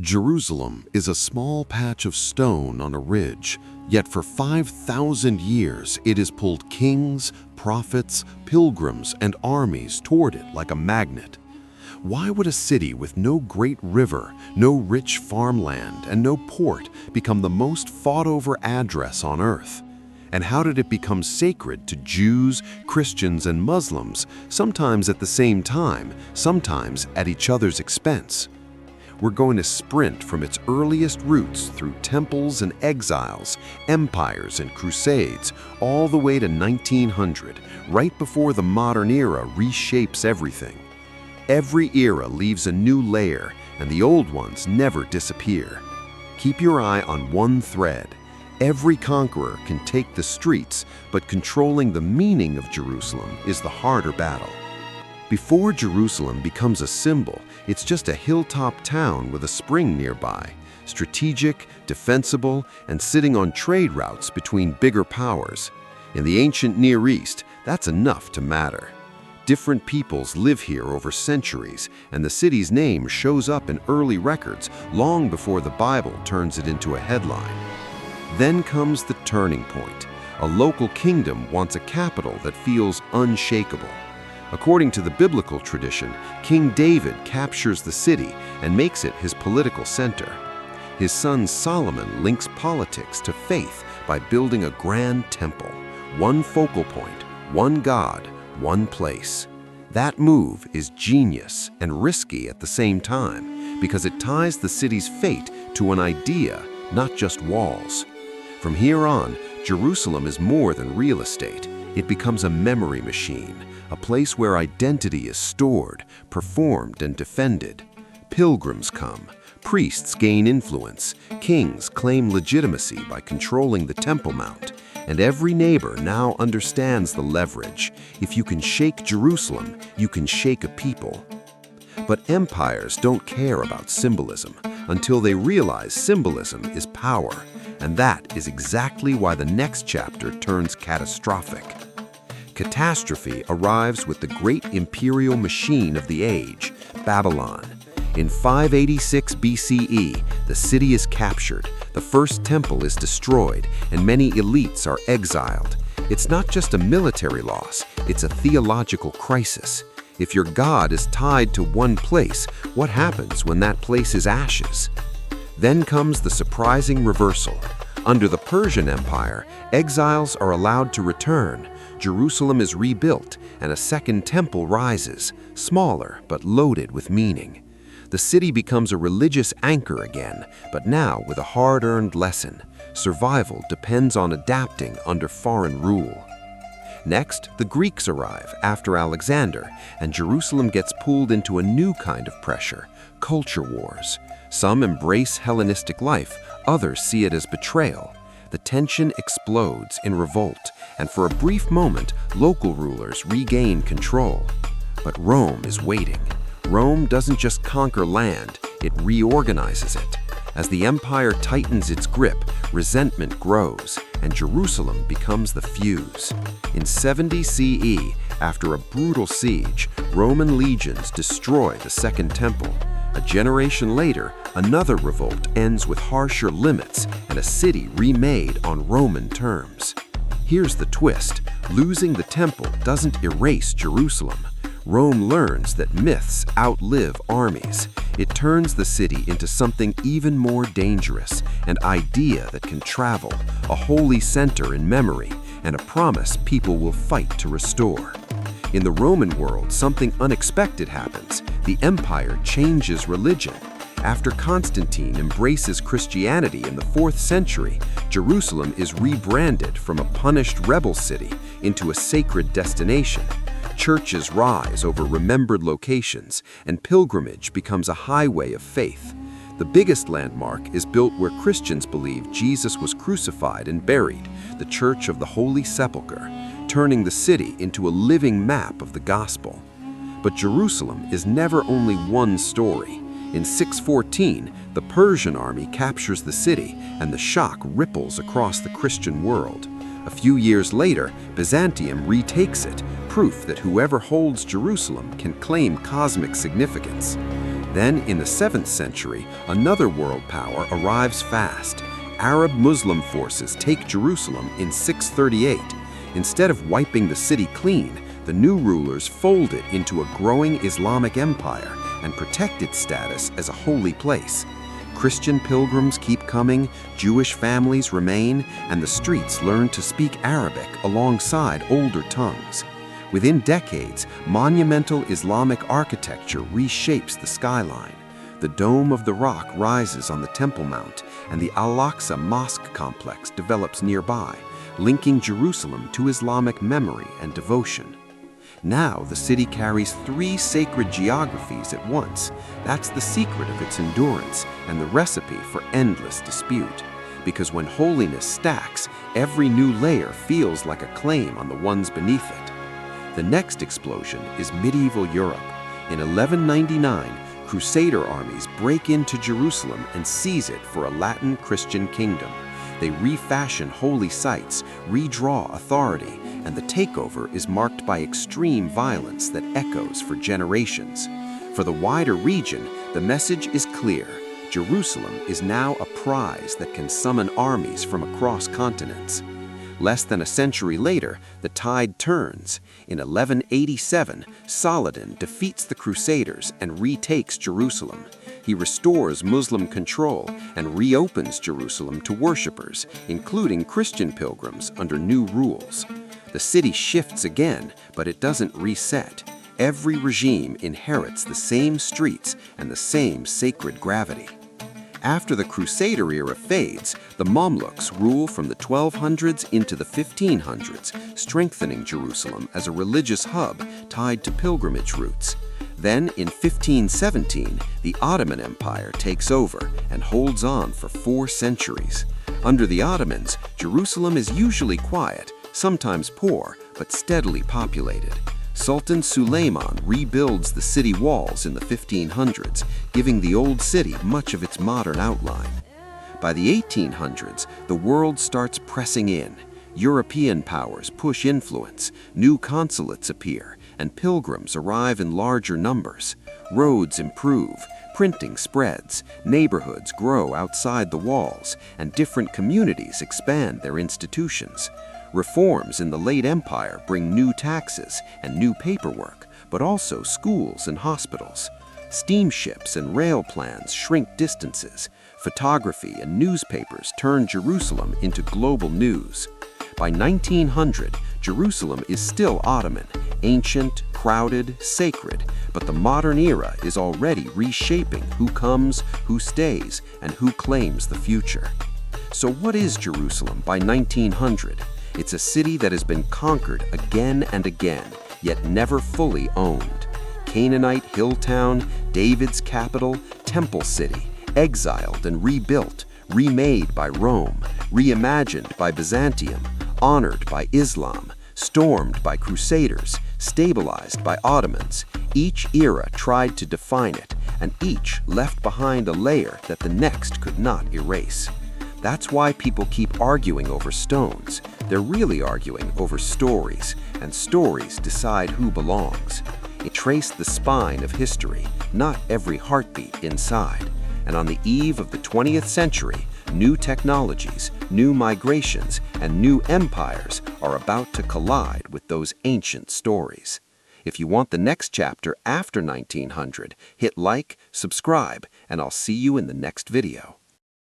Jerusalem is a small patch of stone on a ridge, yet for 5,000 years it has pulled kings, prophets, pilgrims, and armies toward it like a magnet. Why would a city with no great river, no rich farmland, and no port become the most fought-over address on earth? And how did it become sacred to Jews, Christians, and Muslims, sometimes at the same time, sometimes at each other's expense? We're going to sprint from its earliest roots through temples and exiles, empires and crusades, all the way to 1900, right before the modern era reshapes everything. Every era leaves a new layer, and the old ones never disappear. Keep your eye on one thread. Every conqueror can take the streets, but controlling the meaning of Jerusalem is the harder battle. Before Jerusalem becomes a symbol, it's just a hilltop town with a spring nearby, strategic, defensible, and sitting on trade routes between bigger powers. In the ancient Near East, that's enough to matter. Different peoples live here over centuries, and the city's name shows up in early records long before the Bible turns it into a headline. Then comes the turning point. A local kingdom wants a capital that feels unshakable. According to the biblical tradition, King David captures the city and makes it his political center. His son Solomon links politics to faith by building a grand temple, one focal point, one God, one place. That move is genius and risky at the same time because it ties the city's fate to an idea, not just walls. From here on, Jerusalem is more than real estate. It becomes a memory machine, a place where identity is stored, performed, and defended. Pilgrims come, priests gain influence, kings claim legitimacy by controlling the Temple Mount, and every neighbor now understands the leverage. If you can shake Jerusalem, you can shake a people. But empires don't care about symbolism until they realize symbolism is power, and that is exactly why the next chapter turns catastrophic. Catastrophe arrives with the great imperial machine of the age, Babylon. In 586 BCE, the city is captured, the first temple is destroyed, and many elites are exiled. It's not just a military loss, it's a theological crisis. If your God is tied to one place, what happens when that place is ashes? Then comes the surprising reversal. Under the Persian Empire, exiles are allowed to return. Jerusalem is rebuilt, and a second temple rises, smaller but loaded with meaning. The city becomes a religious anchor again, but now with a hard-earned lesson. Survival depends on adapting under foreign rule. Next, the Greeks arrive after Alexander, and Jerusalem gets pulled into a new kind of pressure, culture wars. Some embrace Hellenistic life, others see it as betrayal. The tension explodes in revolt, and for a brief moment, local rulers regain control. But Rome is waiting. Rome doesn't just conquer land, it reorganizes it. As the empire tightens its grip, resentment grows, and Jerusalem becomes the fuse. In 70 CE, after a brutal siege, Roman legions destroy the Second Temple. A generation later, another revolt ends with harsher limits and a city remade on Roman terms. Here's the twist. Losing the temple doesn't erase Jerusalem. Rome learns that myths outlive armies. It turns the city into something even more dangerous, an idea that can travel, a holy center in memory, and a promise people will fight to restore. In the Roman world, something unexpected happens. The empire changes religion. After Constantine embraces Christianity in the 4th century, Jerusalem is rebranded from a punished rebel city into a sacred destination. Churches rise over remembered locations, and pilgrimage becomes a highway of faith. The biggest landmark is built where Christians believe Jesus was crucified and buried, the Church of the Holy Sepulchre, turning the city into a living map of the gospel. But Jerusalem is never only one story. In 614, the Persian army captures the city, and the shock ripples across the Christian world. A few years later, Byzantium retakes it, proof that whoever holds Jerusalem can claim cosmic significance. Then, in the 7th century, another world power arrives fast. Arab Muslim forces take Jerusalem in 638. Instead of wiping the city clean, the new rulers fold it into a growing Islamic empire and protect its status as a holy place. Christian pilgrims keep coming, Jewish families remain, and the streets learn to speak Arabic alongside older tongues. Within decades, monumental Islamic architecture reshapes the skyline. The Dome of the Rock rises on the Temple Mount, and the Al-Aqsa Mosque complex develops nearby, linking Jerusalem to Islamic memory and devotion. Now, the city carries 3 sacred geographies at once. That's the secret of its endurance and the recipe for endless dispute. Because when holiness stacks, every new layer feels like a claim on the ones beneath it. The next explosion is medieval Europe. In 1199, Crusader armies break into Jerusalem and seize it for a Latin Christian kingdom. They refashion holy sites, redraw authority, and the takeover is marked by extreme violence that echoes for generations. For the wider region, the message is clear. Jerusalem is now a prize that can summon armies from across continents. Less than a century later, the tide turns. In 1187, Saladin defeats the Crusaders and retakes Jerusalem. He restores Muslim control and reopens Jerusalem to worshippers, including Christian pilgrims, under new rules. The city shifts again, but it doesn't reset. Every regime inherits the same streets and the same sacred gravity. After the Crusader era fades, the Mamluks rule from the 1200s into the 1500s, strengthening Jerusalem as a religious hub tied to pilgrimage routes. Then, in 1517, the Ottoman Empire takes over and holds on for 4 centuries. Under the Ottomans, Jerusalem is usually quiet, sometimes poor, but steadily populated. Sultan Suleiman rebuilds the city walls in the 1500s, giving the old city much of its modern outline. By the 1800s, the world starts pressing in. European powers push influence, new consulates appear, and pilgrims arrive in larger numbers. Roads improve, printing spreads, neighborhoods grow outside the walls, and different communities expand their institutions. Reforms in the late empire bring new taxes and new paperwork, but also schools and hospitals. Steamships and rail plans shrink distances. Photography and newspapers turn Jerusalem into global news. By 1900, Jerusalem is still Ottoman, ancient, crowded, sacred, but the modern era is already reshaping who comes, who stays, and who claims the future. So what is Jerusalem by 1900? It's a city that has been conquered again and again, yet never fully owned. Canaanite hill town, David's capital, temple city, exiled and rebuilt, remade by Rome, reimagined by Byzantium, honored by Islam, stormed by Crusaders, stabilized by Ottomans. Each era tried to define it, and each left behind a layer that the next could not erase. That's why people keep arguing over stones. They're really arguing over stories, and stories decide who belongs. It traced the spine of history, not every heartbeat inside. And on the eve of the 20th century, new technologies, new migrations, and new empires are about to collide with those ancient stories. If you want the next chapter after 1900, hit like, subscribe, and I'll see you in the next video.